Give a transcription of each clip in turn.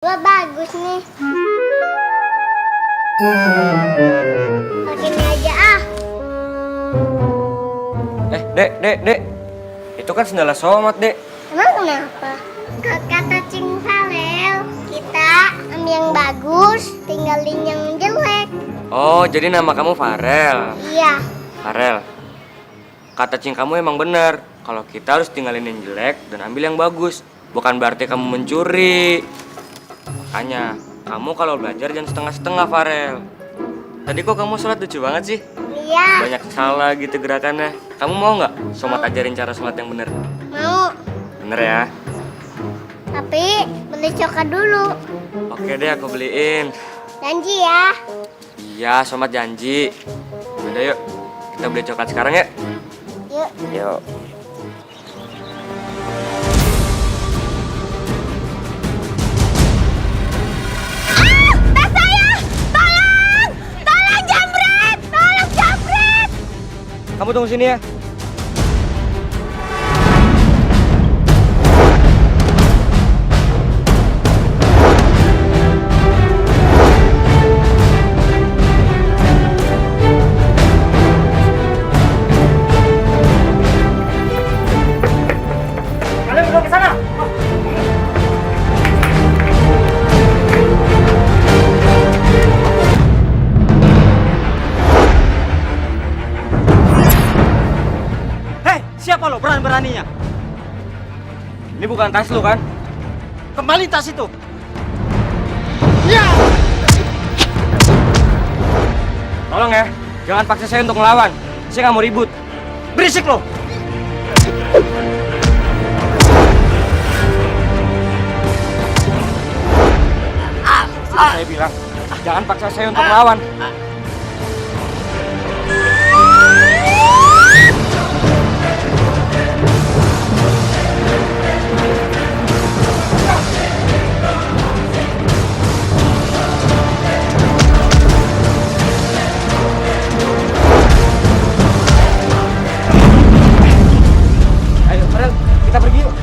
Wah, bagus nih. Pakai ini aja ah. Dek. Itu kan sendal Somat, Dek. Emang kenapa? Kata Cing Farel, kita ambil yang bagus, tinggalin yang jelek. Oh, jadi nama kamu Farel. Iya. Farel, kata Cing kamu emang benar. Kalau kita harus tinggalin yang jelek dan ambil yang bagus. Bukan berarti kamu mencuri. Makanya, kamu kalau belajar jangan setengah-setengah, Farel. Tadi kok kamu sholat lucu banget sih? Iya. Banyak salah gitu gerakannya. Kamu mau nggak Somat ajarin cara sholat yang benar? Mau. Bener ya? Tapi beli coklat dulu. Oke deh, aku beliin. Janji ya. Iya, Somat janji. Udah yuk, kita beli coklat sekarang ya. Yuk. Yuk. Tas saya! Tolong! Tolong jambret! Tolong jambret! Kamu tunggu sini ya. Kalian belum ke sana. Hei, siapa lo berani-beraninya? Ini bukan tas lo kan? Kembali tas itu. Ya. Tolong ya, jangan paksa saya untuk melawan. Saya nggak mau ribut. Berisik lo. Saya bilang, jangan paksa saya untuk melawan. Ayo, Farel, kita pergi yuk.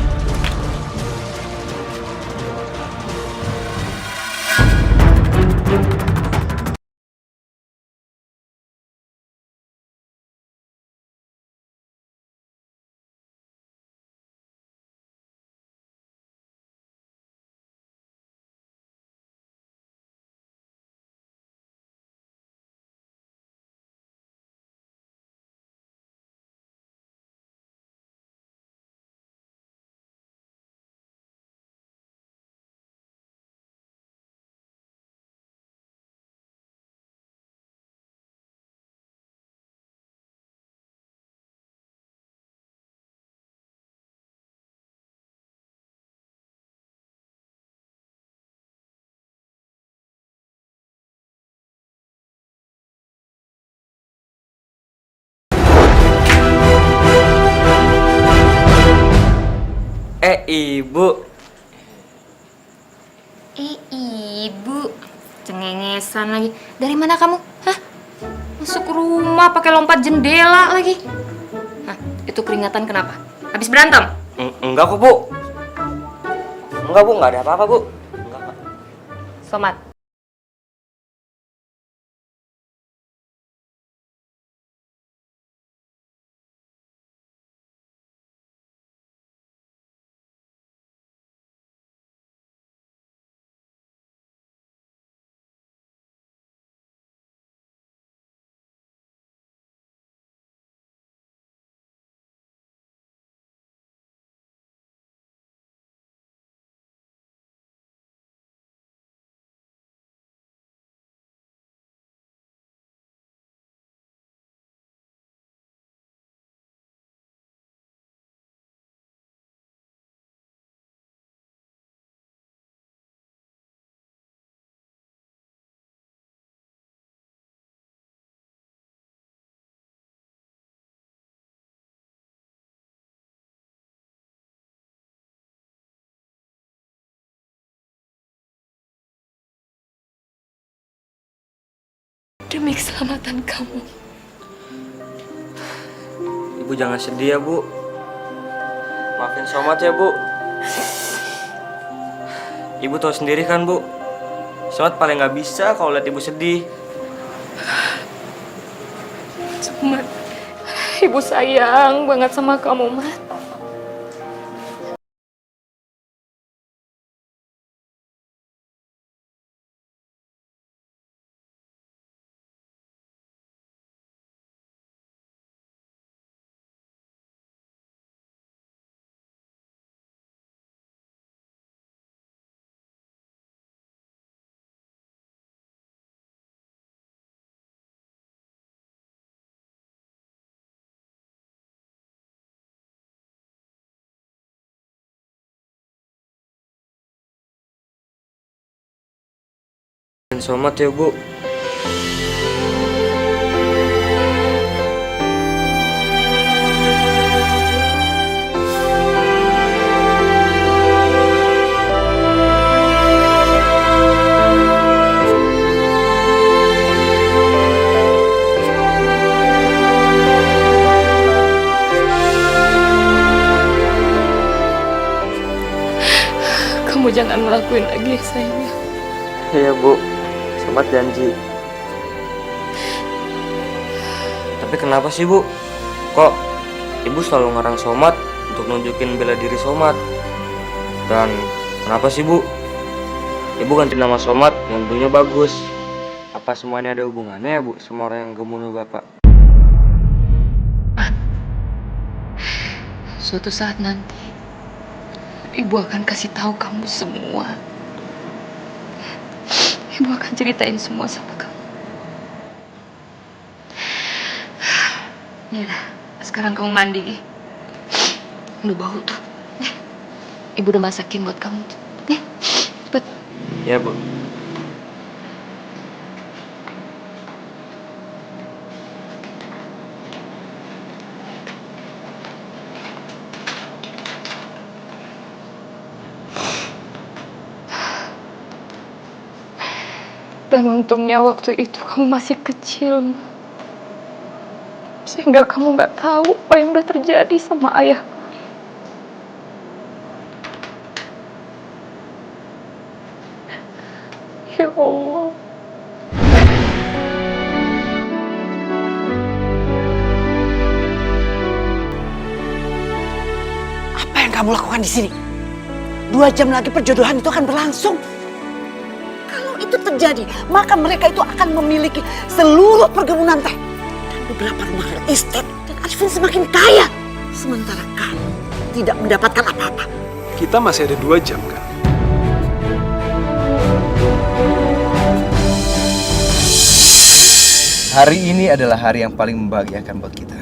Ibu. Ibu, cengengesan lagi. Dari mana kamu? Hah? Masuk rumah pakai lompat jendela lagi. Hah, itu keringatan kenapa? Habis berantem? Enggak kok, Bu. Enggak, Bu. Enggak ada apa-apa, Bu. Enggak, Pak. Somat. Demi keselamatan kamu. Ibu jangan sedih ya, Bu. Maafin Somat ya, Bu. Ibu tahu sendiri kan, Bu. Somat paling nggak bisa kalau lihat ibu sedih. Mat, ibu sayang banget sama kamu, Mat. Dan Somat ya, Bu. Kamu jangan ngelakuin lagi, sayang. Iya, Bu. Somat janji. Tapi kenapa sih, Bu? Kok ibu selalu ngarang Somat untuk nunjukin bela diri Somat? Dan kenapa sih, Bu? Ibu ganti nama Somat yang dulunya Bagus. Apa semuanya ada hubungannya ya, Bu, sama orang yang gemunuh Bapak? Suatu saat nanti, ibu akan kasih tahu kamu semua. Ibu akan ceritain semua sama kamu. Ya, sekarang kamu mandi. Udah bau tuh. Ya, ibu udah masakin buat kamu. Ya, cepet. Ya, Bu. Dan untungnya waktu itu kamu masih kecil. Sehingga kamu gak tahu apa yang udah terjadi sama ayah. Ya Allah. Apa yang kamu lakukan di sini? 2 jam lagi perjodohan itu akan berlangsung. Kalau itu terjadi, maka mereka itu akan memiliki seluruh perkebunan teh dan beberapa rumah real estate, dan Arifin semakin kaya. Sementara kamu tidak mendapatkan apa-apa. Kita masih ada 2 jam kan? Hari ini adalah hari yang paling membahagiakan buat kita.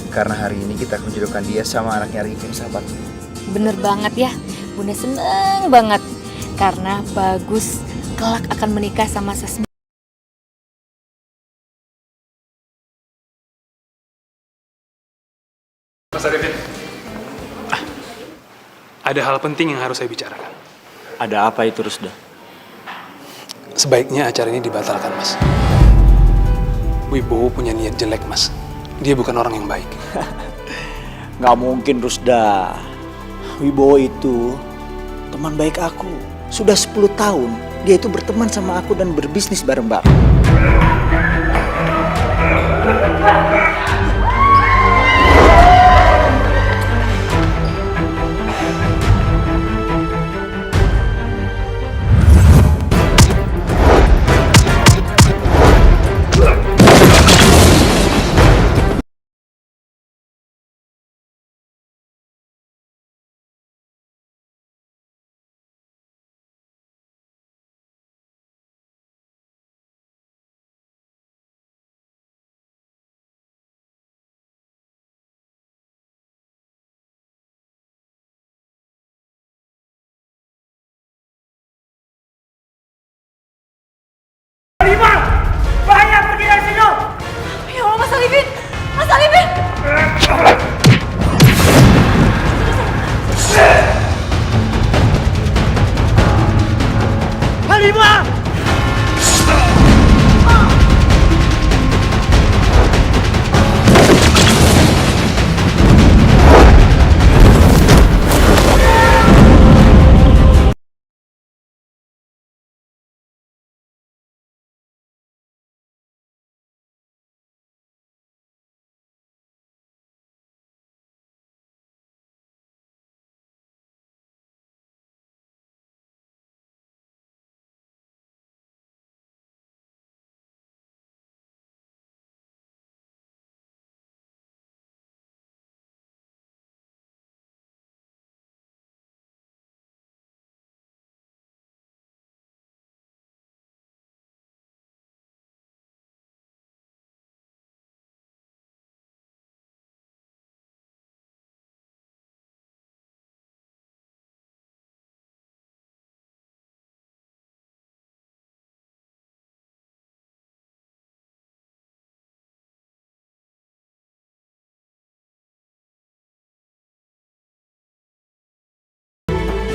Karena hari ini kita akan menjodohkan dia sama anaknya Arifin, sahabat. Bener banget ya, Bunda seneng banget. Karena Bagus kelak akan menikah sama Sasmi. Mas Arifin. Ada hal penting yang harus saya bicarakan. Ada apa itu, Rusda? Sebaiknya acara ini dibatalkan, Mas. Wibowo punya niat jelek, Mas. Dia bukan orang yang baik. Nggak mungkin, Rusda. Wibowo itu teman baik aku. Sudah 10 tahun dia itu berteman sama aku dan berbisnis bareng-bareng.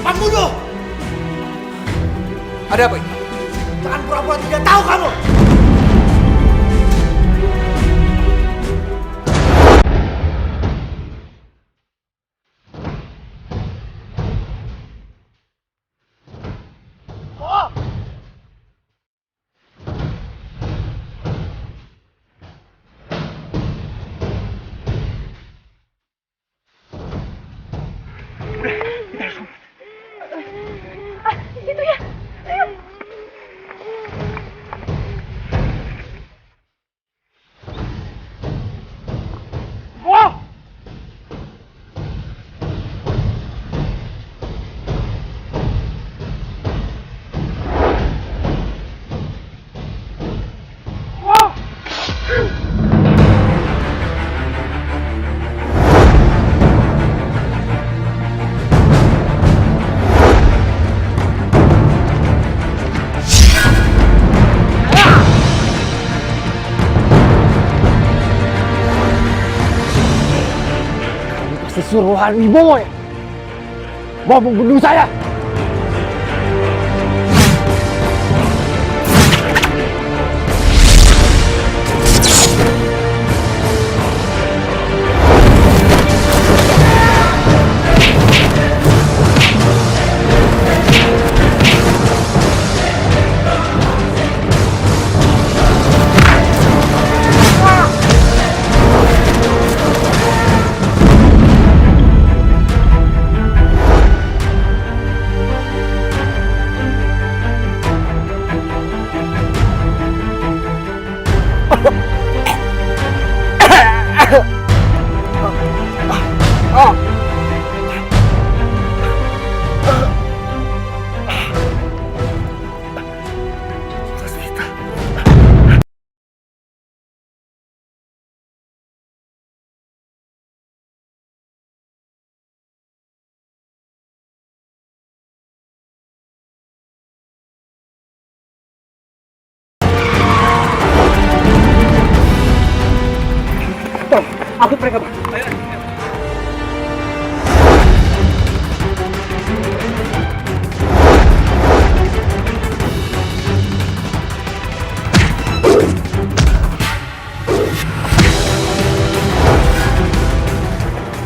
Pembunuh! Ada apa ini? Jangan pura-pura tidak tahu kamu! Suruhan Wibowo ya? Mau membunuh saya? Angkut mereka, Bang.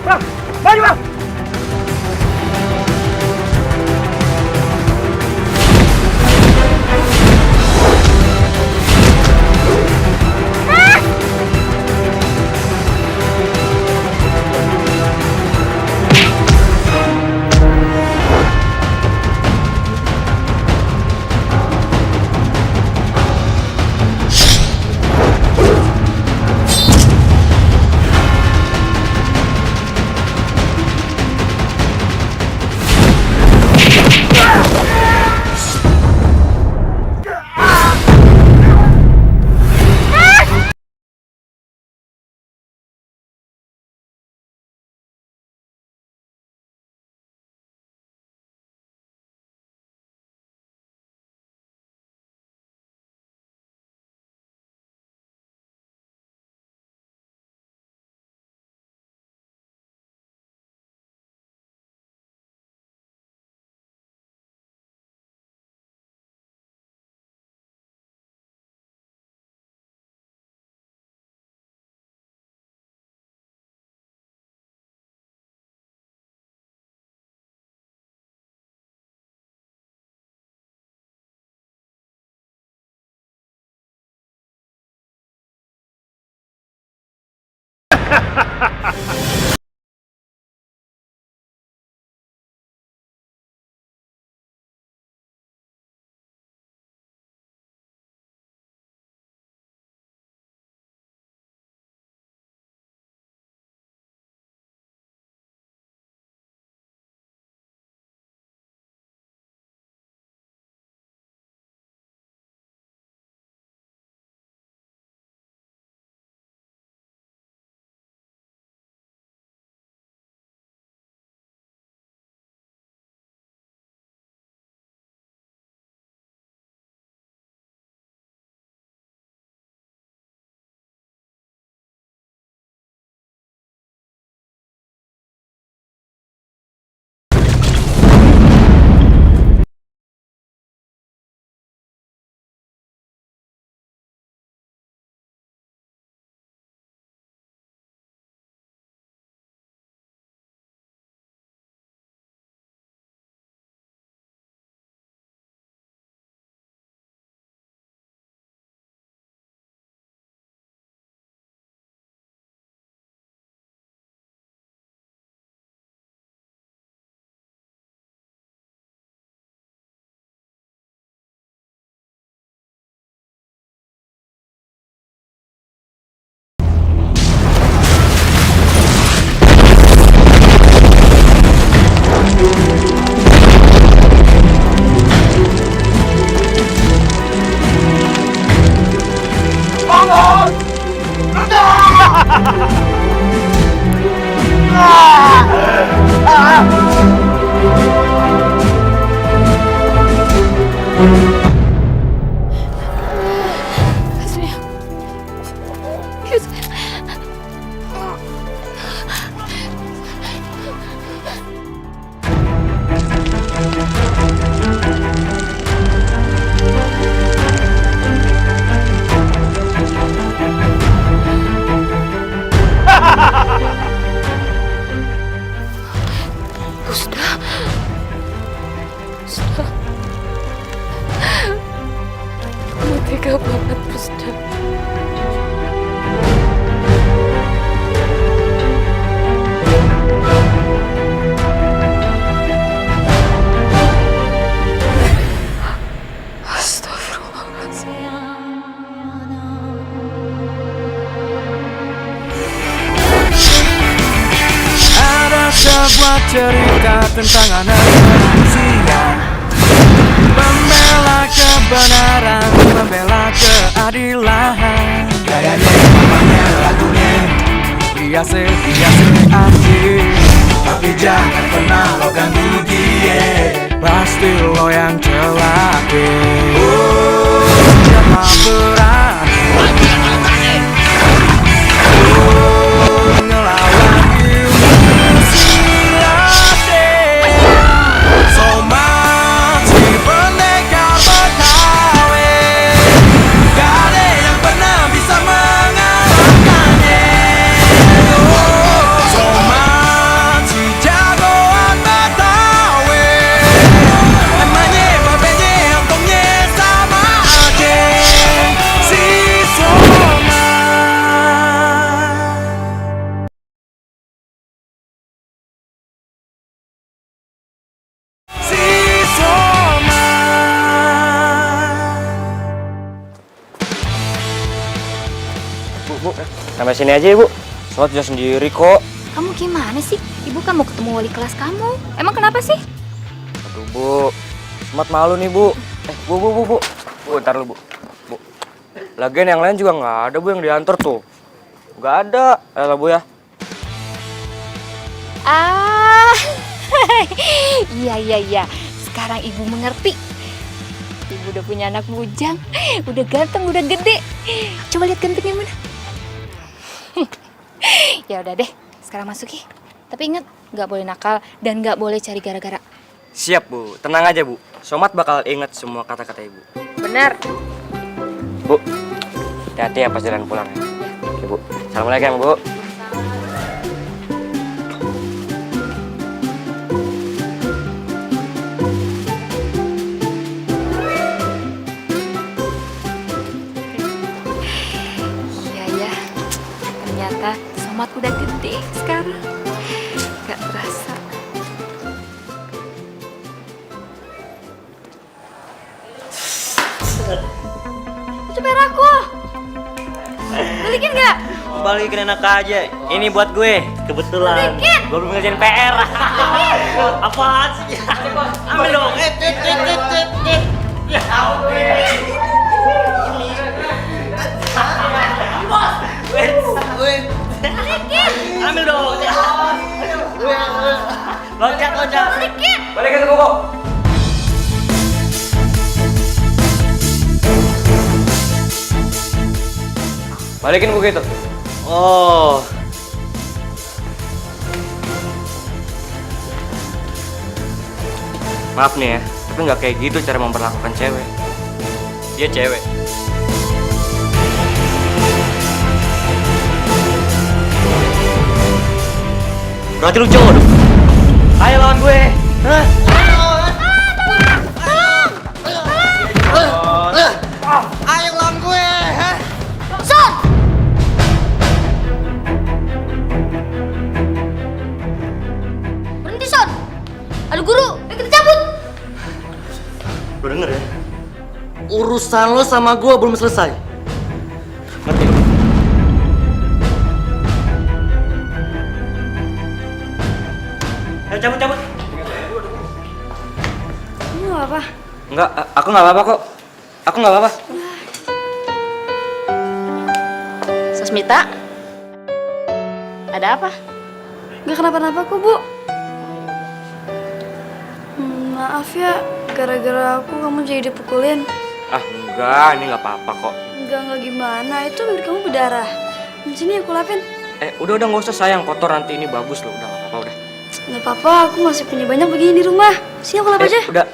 Bang, maju, Bang. Kamu tega banget, Pusda. Ada sebuah cerita tentang anak manusia, membela kebenaran, membela keadilan. Gayanya, mamanya, lagunya, dia asik, tapi jangan pernah lo ganggu dia, pasti lo yang celaka. Jangan berani ngelawan ilmu siasat. So much pendekar Betawi, gak ada yang pernah bisa mengalahkannya. So much jagoan Betawi, emangnya babenya untungnya sama aja. Si Soma. Bu, sampai sini aja ya, Bu. Somat bisa sendiri kok. Kamu gimana sih? Ibu kan mau ketemu wali kelas kamu. Emang kenapa sih? Aduh, Bu. Somat malu nih, Bu. Bu. Bu, ntar lu, Bu. Bu. Lagian yang lain juga nggak ada, Bu, yang diantar tuh. Nggak ada. Lah, Bu ya. Ah, iya. Sekarang ibu mengerti. Ibu udah punya anak bujang, udah ganteng, udah gede. Coba lihat gantengnya mana. Ya udah deh, sekarang masuk ya. Tapi ingat, nggak boleh nakal dan nggak boleh cari gara-gara. Siap, Bu. Tenang aja, Bu. Somat bakal ingat semua kata-kata Ibu. Benar. Bu, hati-hati ya pas jalan pulang ya. Oke, Bu. Assalamualaikum, Bu. Iya. Ternyata Somat udah gede sekarang. Gak terasa. Itu PR aku. Balikin gak? Balikin enak aja. Ini buat gue. Kebetulan. Balikin. Gue belum ngerjain PR. Apaan sih? Ambil dong. Ya ambil dong. Loncat. Balikin tuh, Bu. Balikin buku itu. Oh. Maaf nih ya, tapi nggak kayak gitu cara memperlakukan cewek. Dia cewek. Berarti lu cowok dong. Ayo lawan gue. Hah? Ayo lawan gue. Hah? Son! Berhenti, Son! Ada guru, ayo kita cabut! Lu denger ya? Urusan lo sama gue belum selesai. Ngerti? Ayo cabut. Ini gak apa? Enggak, aku nggak apa-apa kok. Aku nggak apa-apa. Sosmita? Ada apa? Gak kenapa-napa kok, Bu. Maaf ya, gara-gara aku kamu jadi dipukulin. Ah, enggak, ini nggak apa-apa kok. Enggak gimana, itu bibir kamu berdarah. Sini aku lapin. Udah nggak usah sayang, kotor nanti ini bagus loh, udah nggak apa-apa udah. Nggak apa-apa, aku masih punya banyak begini di rumah. Sini aku lap aja. Udah.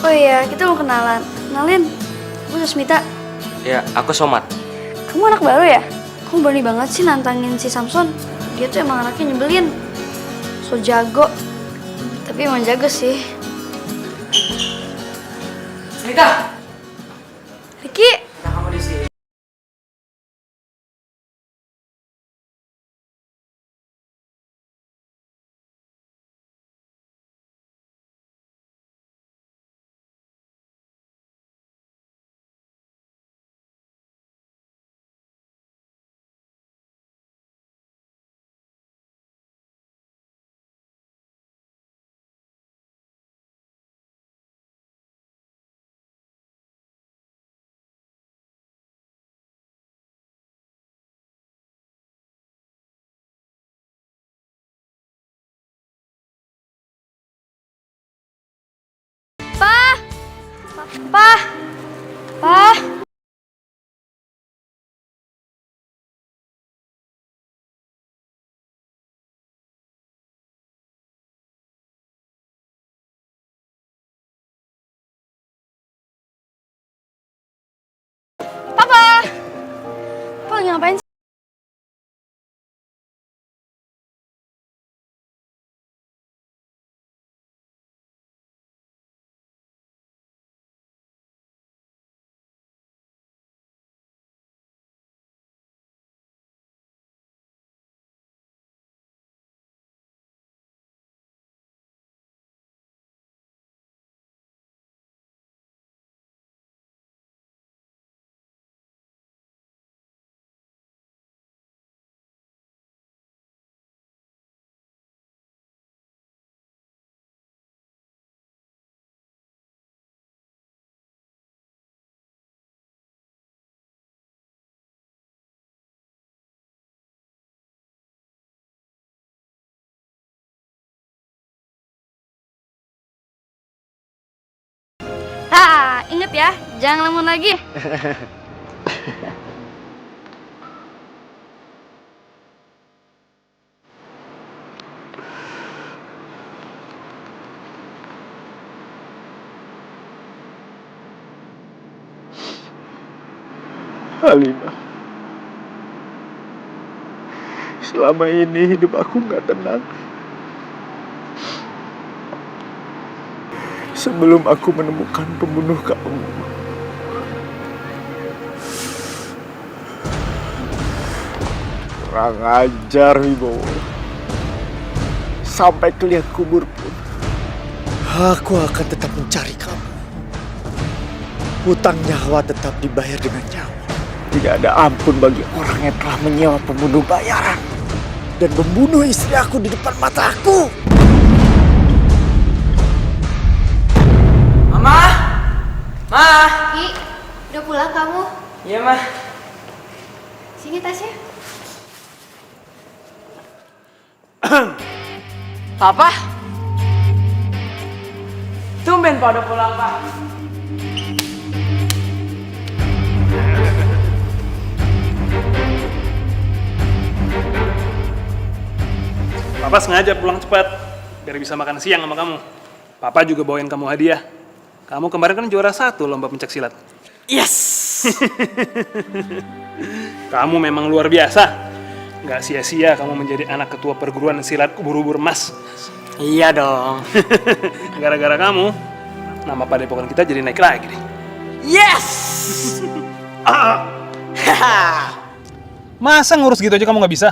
Oh iya, kita mau kenalan. Kenalin, aku Susmita. Ya, aku Somad. Kamu anak baru ya? Kamu berani banget sih nantangin si Samson. Dia tuh emang anaknya nyebelin. So jago. Tapi emang jago sih. Smita. Riki. Nah, kamu di sini. Pa! Pa! Papa! Pa lagi ngapain sih? Ingat ya, jangan lamun lagi. Halimah, selama ini hidup aku nggak tenang. Sebelum aku menemukan pembunuh kamu. Kurang ajar, Wibowo. Sampai ke liang kubur pun, aku akan tetap mencari kamu. Hutang nyawa tetap dibayar dengan nyawa. Tidak ada ampun bagi orang yang telah menyewa pembunuh bayaran dan membunuh istri aku di depan mataku. Mama! Ma! Ki, udah pulang kamu? Iya, Ma. Sini tasnya. Papa? Tumben Pak udah pulang, Pak. Papa sengaja pulang cepat biar bisa makan siang sama kamu. Papa juga bawain kamu hadiah. Kamu kemarin kan juara 1 lomba pencak silat. Yes! Kamu memang luar biasa. Gak sia-sia kamu menjadi anak ketua perguruan silat ubur-ubur emas. Iya dong. Gara-gara kamu, nama padepokan kita jadi naik lagi deh. Yes! Masa ngurus gitu aja kamu nggak bisa?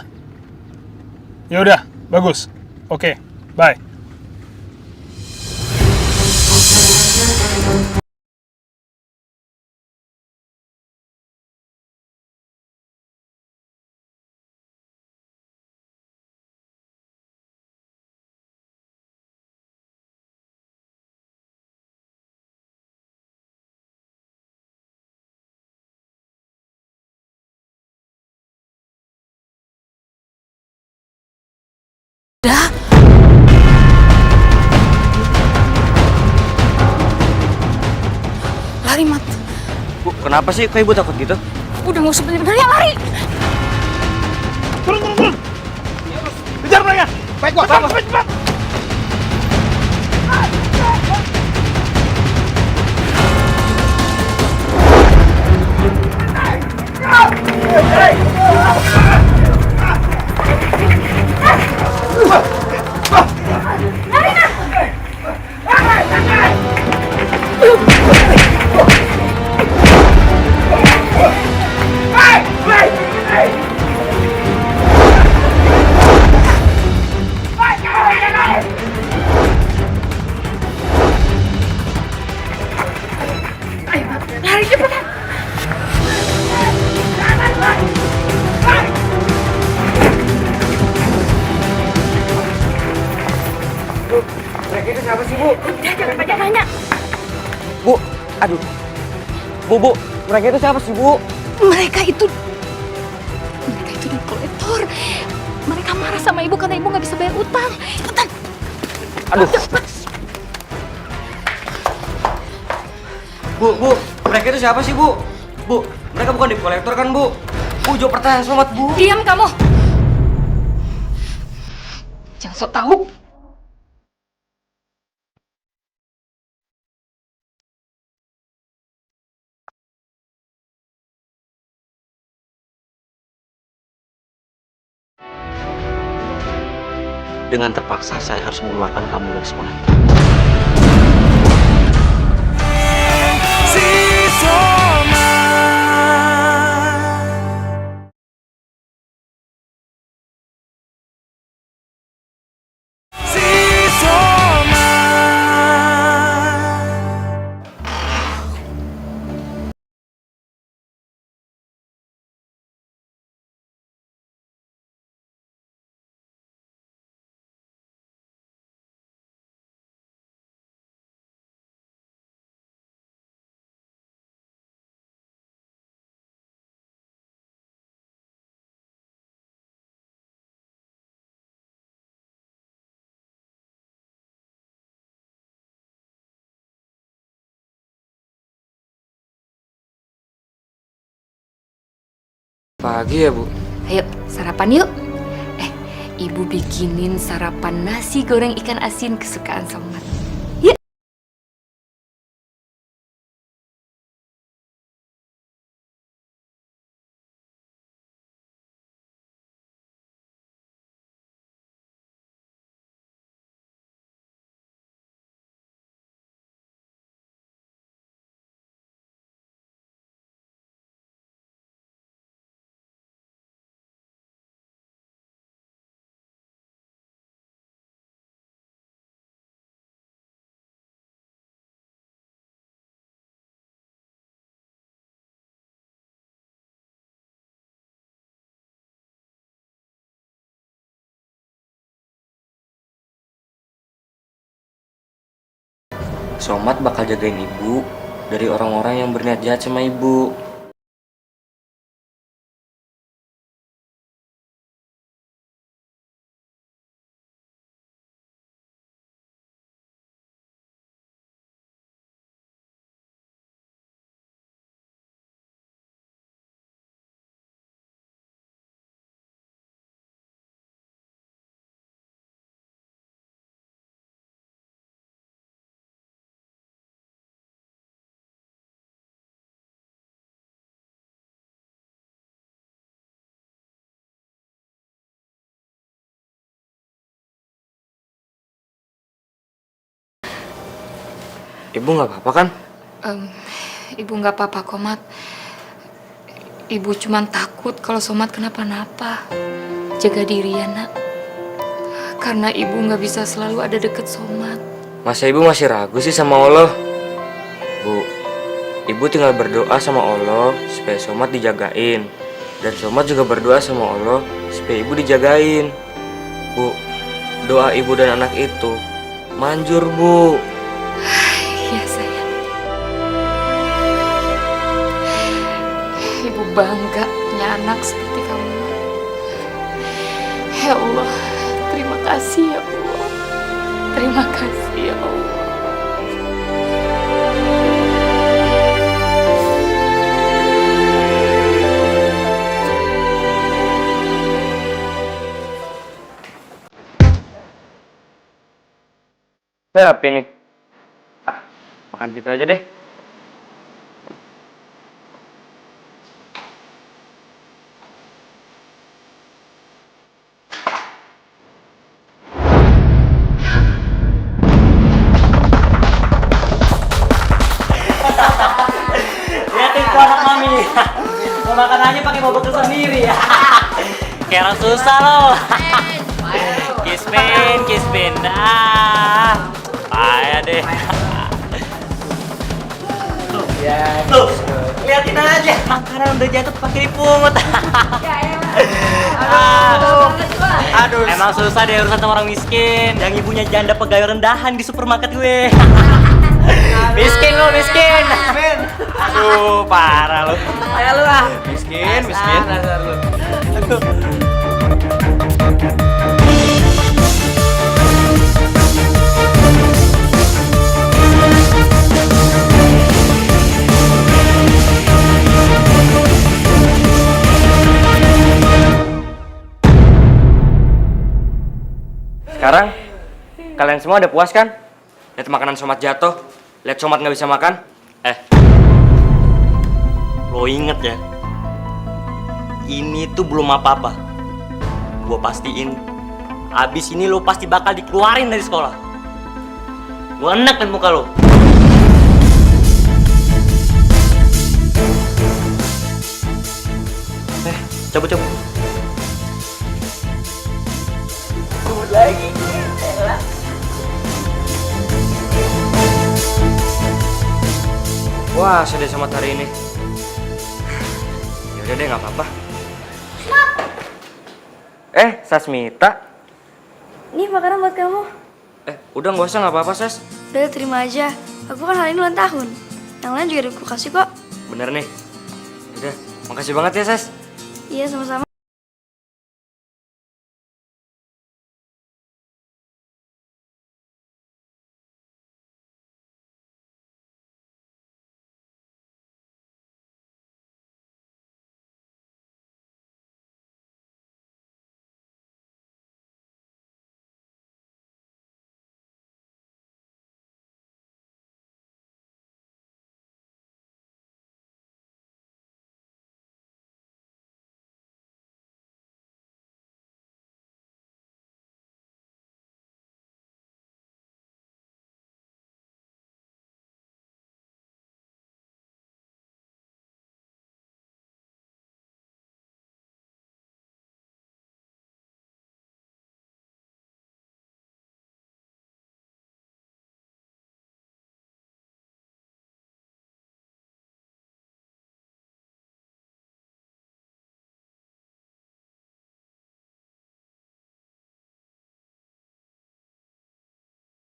Ya udah, bagus. Oke, bye. kenapa sih? Kok ibu takut gitu? Udah nggak usah bener-bener ya, lari. Turun. Kejar mereka. Baik, gua. Cepat. Mereka itu siapa sih, Bu? Jangan banyak nanya. Bu, aduh. Bu, mereka itu siapa sih, Bu? Mereka itu debt collector. Mereka marah sama ibu karena ibu nggak bisa bayar utang. Cepetan. Aduh. Bu, mereka itu siapa sih, Bu? Bu, mereka bukan debt collector kan, Bu? Bu, jawab pertanyaan Somat, Bu. Diam kamu. Jangan sok tahu. Dengan terpaksa saya harus mengeluarkan kamu dari sekolah. Si Soma. Si Soma. Pagi ya, Bu? Ayo sarapan yuk. Ibu bikinin sarapan nasi goreng ikan asin kesukaan Somat. Yuk. Somat bakal jagain ibu dari orang-orang yang berniat jahat sama ibu. Ibu nggak apa-apa kan? Ibu nggak apa-apa kok, Mat. Ibu cuman takut kalau Somat kenapa-napa. Jaga diri ya, Nak. Karena ibu nggak bisa selalu ada deket Somat. Masa ibu masih ragu sih sama Allah? Bu, ibu tinggal berdoa sama Allah supaya Somat dijagain. Dan Somat juga berdoa sama Allah supaya ibu dijagain. Bu, doa ibu dan anak itu manjur, Bu. Iya, sayang. Ibu bangga punya anak seperti kamu. Ya Allah, terima kasih ya Allah. Terima kasih ya Allah. Siapa ini? Ah, makan gitu aja deh. Liatin tuh anak mami. Mau makan aja pakai bawa bekal sendiri ya. Kayak orang susah loh. Kispin. Dah. Payah deh. Tuh, liatin aja. Makanan udah jatuh pakai dipungut. Aduh. Emang susah deh urusan sama orang miskin. Yang ibunya janda pegawai rendahan di supermarket gue. Miskin lo, miskin. Aduh, parah lo. Kayak lu ah. Miskin. Aduh. Sekarang kalian semua udah puas kan? Lihat makanan Somat jatuh, lihat Somat nggak bisa makan. Lo inget ya, ini tuh belum apa-apa. Gue pastiin, abis ini lo pasti bakal dikeluarin dari sekolah. Gue enak kan muka lo. Cabut. Lagi. Wah, sedih Somat hari ini. Ya udah deh, nggak apa-apa. Sasmita. Nih makanan buat kamu. Udah nggak usah, nggak apa-apa, Sas. Udah terima aja. Aku kan hari ini ulang tahun. Yang lain juga aku kasih kok. Bener nih. Udah, makasih banget ya, Sas. Iya sama-sama.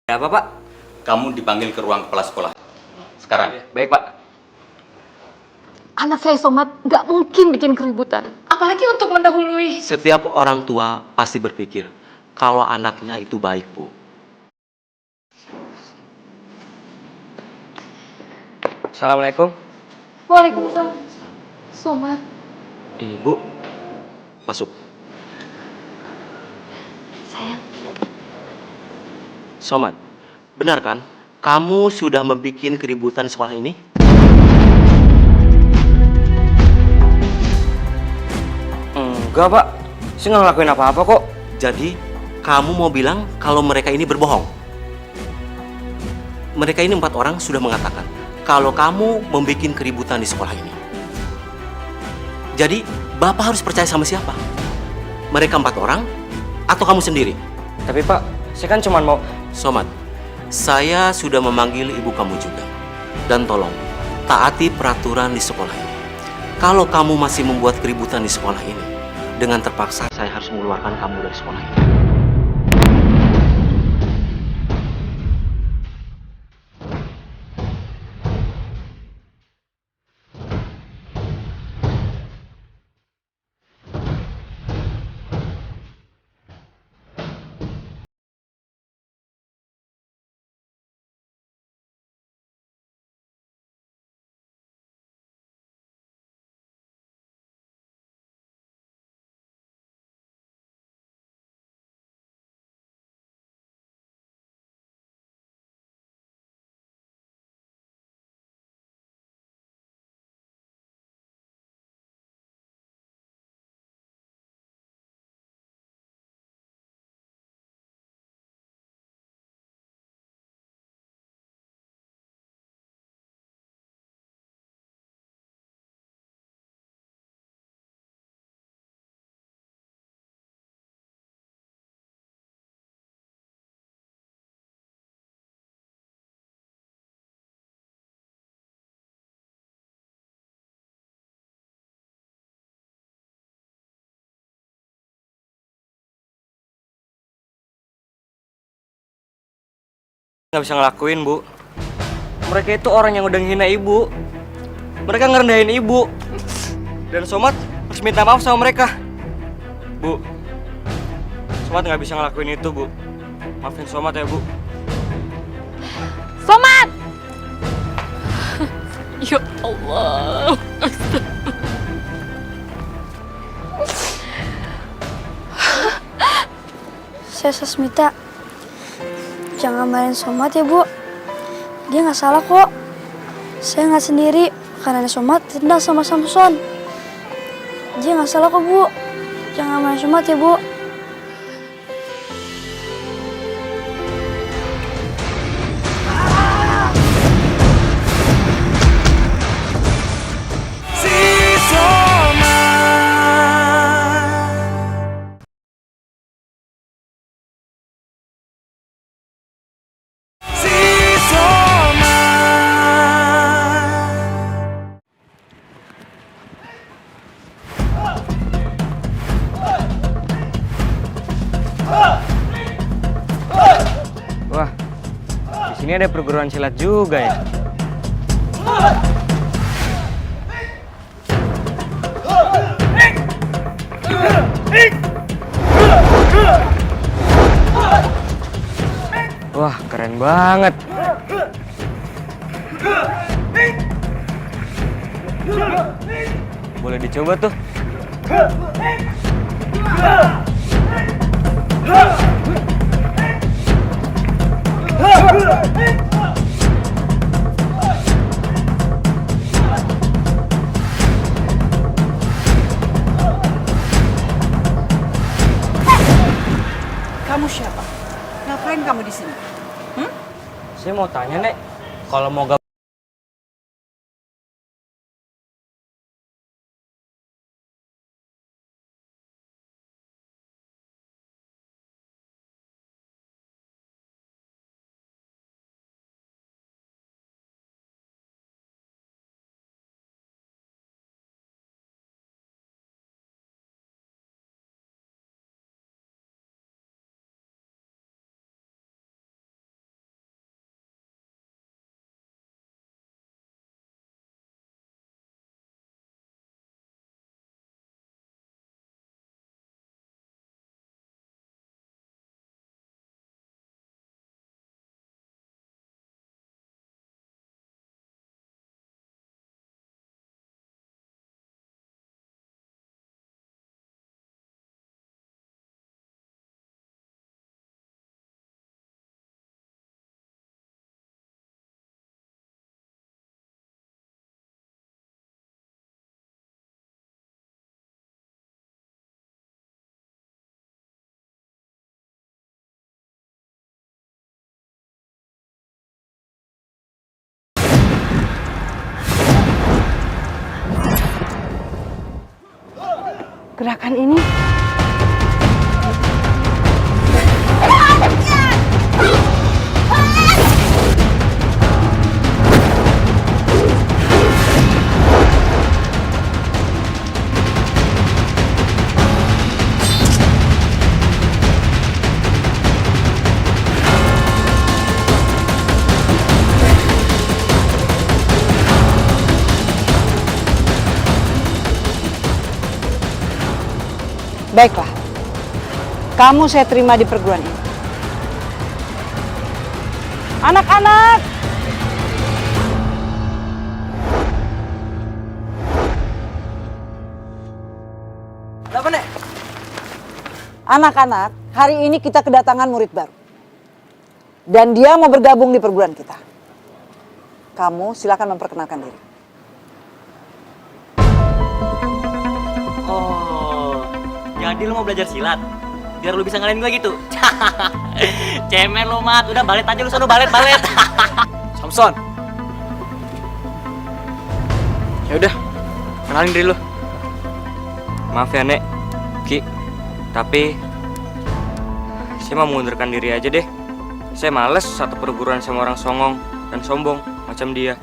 Ya apa, Pak? Kamu dipanggil ke ruang kepala sekolah. Sekarang. Baik, Pak. Anak saya Somat nggak mungkin bikin keributan. Apalagi untuk mendahului. Setiap orang tua pasti berpikir kalau anaknya itu baik, Bu. Assalamualaikum. Waalaikumsalam. Somat. Ibu, masuk. Sayang. Soman, benar kan? Kamu sudah membuat keributan sekolah ini? Enggak, Pak. Saya nggak ngelakuin apa-apa kok. Jadi, kamu mau bilang kalau mereka ini berbohong? Mereka ini 4 orang sudah mengatakan kalau kamu membuat keributan di sekolah ini. Jadi, Bapak harus percaya sama siapa? Mereka 4 orang atau kamu sendiri? Tapi, Pak, saya kan cuma mau... Somat, saya sudah memanggil ibu kamu juga. Dan tolong, taati peraturan di sekolah ini. Kalau kamu masih membuat keributan di sekolah ini, dengan terpaksa saya harus mengeluarkan kamu dari sekolah ini. nggak bisa ngelakuin, Bu. Mereka itu orang yang udah ngehina ibu. Mereka ngerendahin ibu. Dan Somad harus minta maaf sama mereka. Bu, Somad nggak bisa ngelakuin itu, Bu. Maafin Somad ya, Bu. Somad! Ya Allah. Saya Sasmita. Jangan marahin Somad ya, Bu. Dia nggak salah kok. Saya nggak sendiri karena Somad tendang sama Samson. Dia nggak salah kok, Bu. Jangan marahin Somad ya, Bu. Wah, di sini ada perguruan silat juga ya. Wah, keren banget. Boleh dicoba tuh. Kamu siapa? Ngapain kamu di sini? Saya mau tanya, Nek. Kalau mau gabung Gerakan ini baiklah. Kamu saya terima di perguruan ini. Anak-anak! Apa, Nek? Anak-anak, hari ini kita kedatangan murid baru. Dan dia mau bergabung di perguruan kita. Kamu silakan memperkenalkan diri. Jadi lu mau belajar silat? Biar lu bisa ngalahin gue gitu? Cemen lu, Mat. Udah balet aja lu, sono balet. Samson. Ya udah, kenalin diri lu. Maaf ya, Nek, Ki. Tapi saya mau mengundurkan diri aja deh. Saya males satu perguruan sama orang songong dan sombong macam dia.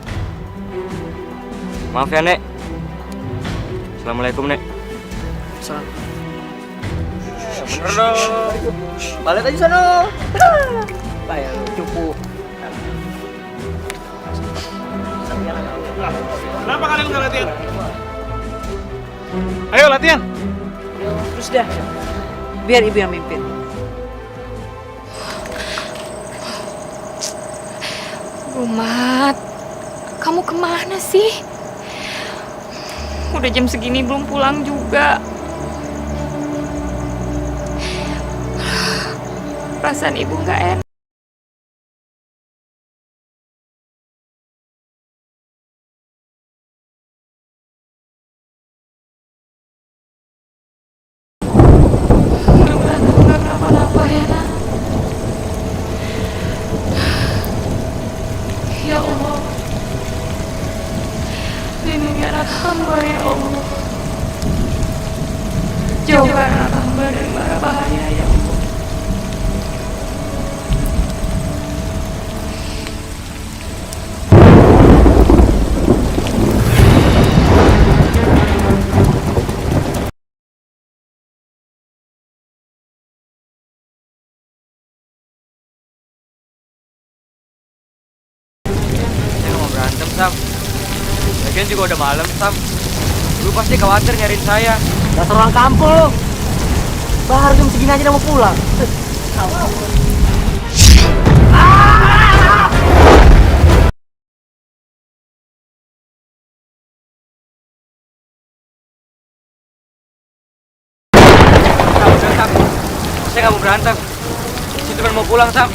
Maaf ya, Nek. Assalamualaikum, Nek. Salam. Bener dong. Balet aja sono. Bayar cupu. Kenapa kalian nggak latihan? Ayo latihan. Terus dah, biar ibu yang mimpin. Rumat, kamu kemana sih? Udah jam segini belum pulang juga. Perasaan ibu nggak enak. Mudah-mudahan aku nggak kenapa-napa ya, Nak. Ya Allah, lindungi anak hamba ya Allah. Jauhkan anak hamba dari mara bahaya ya Allah. Saya nggak mau berantem, Sam. Lagian juga udah malam, Sam. Lu pasti khawatir nyariin saya. Dasar orang kampung lu. Baru jam segini aja udah mau pulang. Sam, udah, Sam. Saya nggak mau berantem. Saya cuma mau pulang, Sam.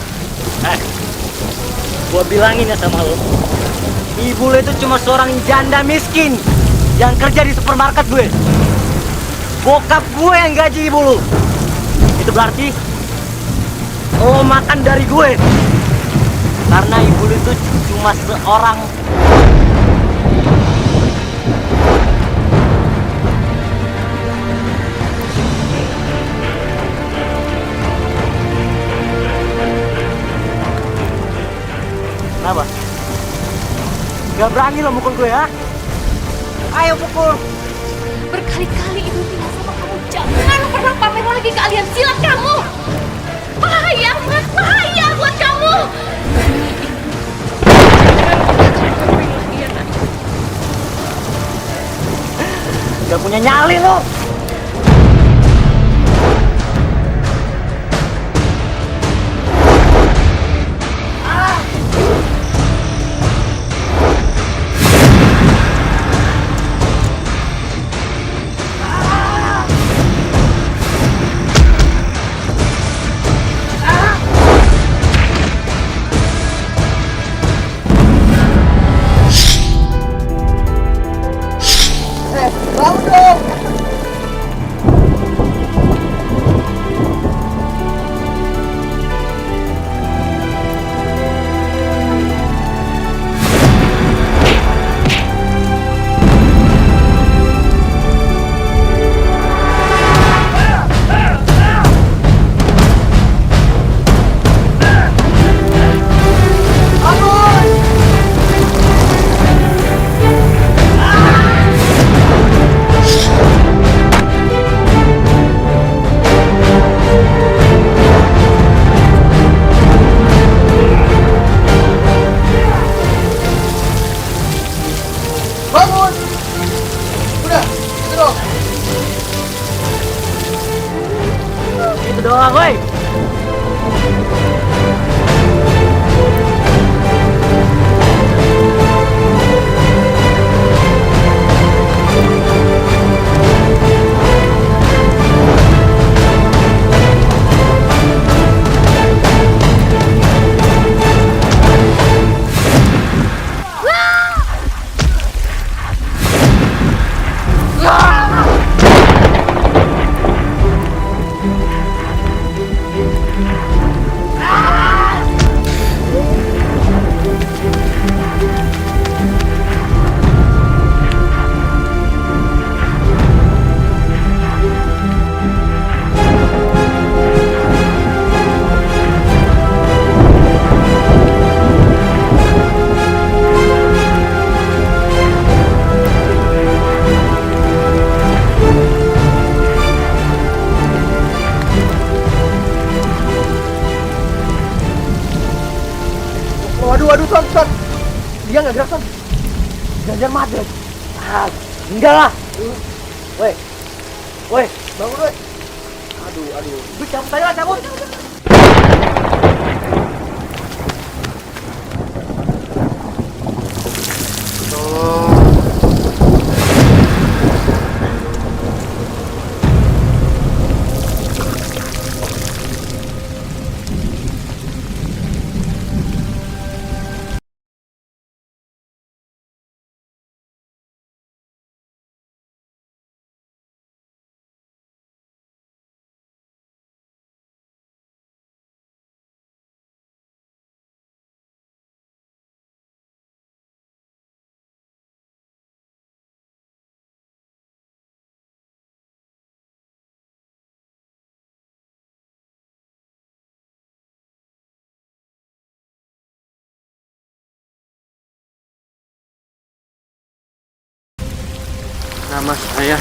Gua bilangin ya sama lu. Ibu lu itu cuma seorang janda miskin yang kerja di supermarket gue. Bokap gue yang gaji ibu lu. Itu berarti lo makan dari gue. Karena ibu lu itu cuma seorang Kenapa? Gak berani lo mukul gue ya? Ayo pukul. Berkali-kali ibu bilang sama kamu, jangan pernah pamer lagi keahlian silat kamu. Bahaya, Mas, bahaya buat kamu. Gak punya nyali lo. Itu doang, woi. Waduh, Son. Dia nggak gerak, Son. Jajan Madrid. Ah, enggak lah. Woi. Woi, bangun woi. Aduh. Cabut aja lah, cabut. Nama saya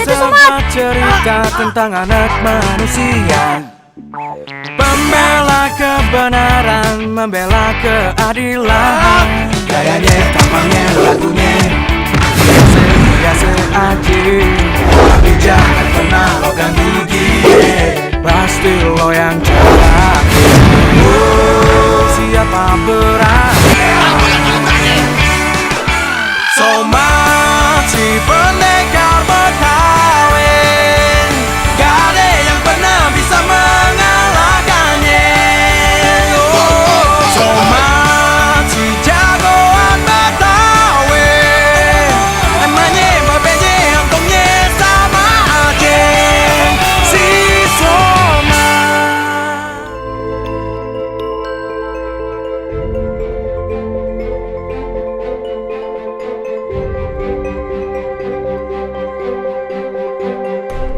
sebuah cerita tentang anak manusia, pembela kebenaran, membela keadilan. Gayanya, tampangnya, lagunya, biasa